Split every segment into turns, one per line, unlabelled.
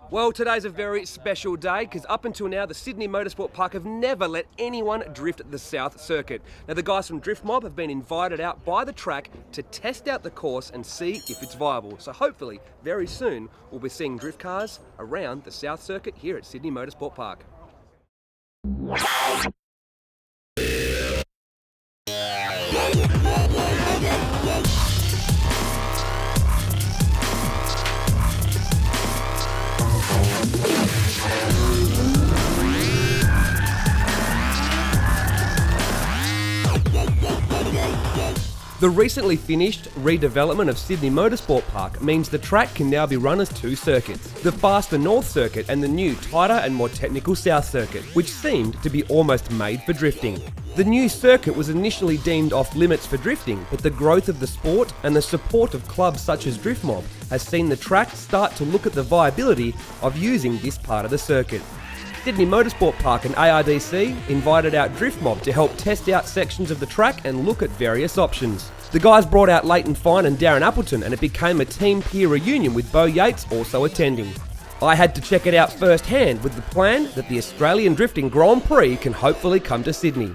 Well, today's a very special day because up until now, the Sydney Motorsport Park have never let anyone drift the South Circuit. Now, the guys from Driftmob have been invited out by the track to test out the course and see if it's viable. So hopefully, very soon, we'll be seeing drift cars around the South Circuit here at Sydney Motorsport Park. The recently finished redevelopment of Sydney Motorsport Park means the track can now be run as two circuits, the faster North Circuit and the new, tighter and more technical South Circuit, which seemed to be almost made for drifting. The new circuit was initially deemed off limits for drifting, but the growth of the sport and the support of clubs such as Driftmob has seen the track start to look at the viability of using this part of the circuit. Sydney Motorsport Park and ARDC invited out Driftmob to help test out sections of the track and look at various options. The guys brought out Leighton and Darren Appleton, and it became a team peer reunion with Beau Yates also attending. I had to check it out firsthand with the plan that the Australian Drifting Grand Prix can hopefully come to Sydney.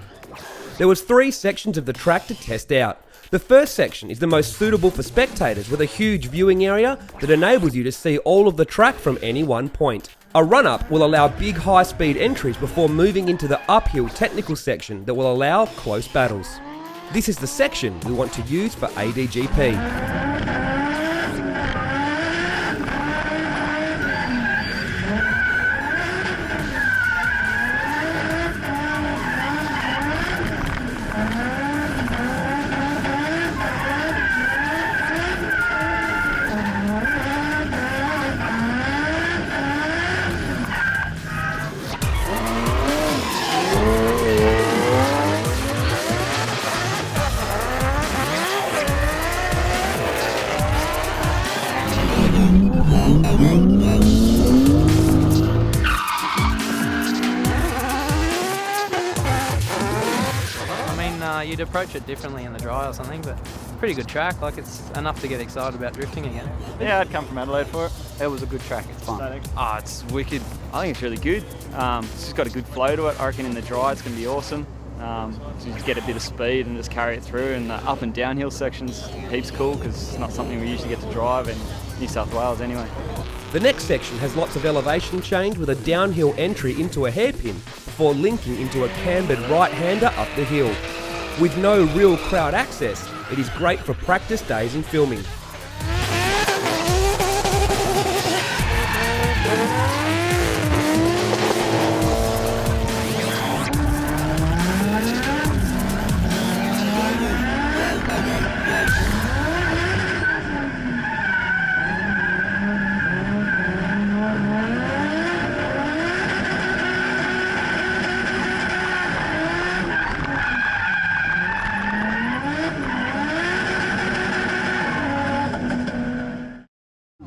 There was 3 sections of the track to test out. The first section is the most suitable for spectators with a huge viewing area that enables you to see all of the track from any one point. A run-up will allow big high-speed entries before moving into the uphill technical section that will allow close battles. This is the section we want to use for ADGP.
You'd approach it differently in the dry or something, but pretty good track. Like, it's enough to get excited about drifting again.
Yeah, I'd come from Adelaide for it.
It was a good track, it's fun.
It's wicked. I think it's really good. It's just got a good flow to it. I reckon in the dry it's going to be awesome. So you just get a bit of speed and just carry it through, and the up and downhill section's heaps cool because it's not something we usually get to drive in New South Wales anyway.
The next section has lots of elevation change with a downhill entry into a hairpin before linking into a cambered right-hander up the hill. With no real crowd access, it is great for practice days and filming.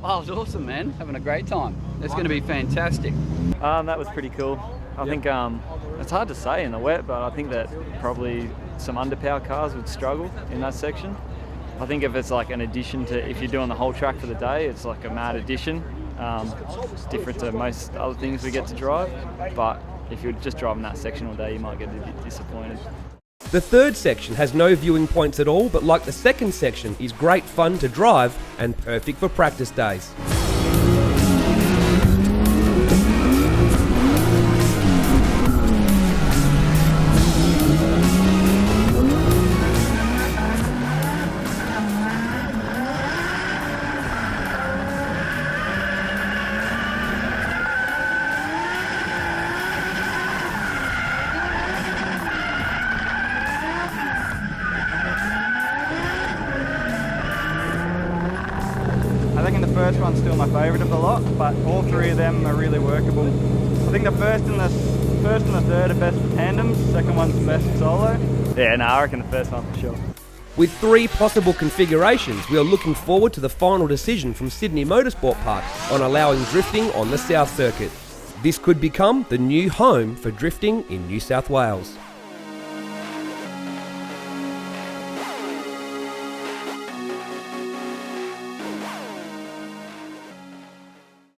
Oh, it was awesome, man. Having a great time. It's going to be fantastic.
That was pretty cool. I think it's hard to say in the wet, but I think that probably some underpower cars would struggle in that section. I think if it's like an addition to, if you're doing the whole track for the day, it's like a mad addition. It's different to most other things we get to drive, but if you're just driving that section all day, you might get a bit disappointed.
The third section has no viewing points at all, but like the second section, is great fun to drive and perfect for practice days.
I think the first one's still my favourite of the lot, but all 3 of them are really workable. I think the first and the third are best for tandems, second one's best for solo. Yeah, no, I reckon the first one for sure.
With 3 possible configurations, we are looking forward to the final decision from Sydney Motorsport Park on allowing drifting on the South Circuit. This could become the new home for drifting in New South Wales.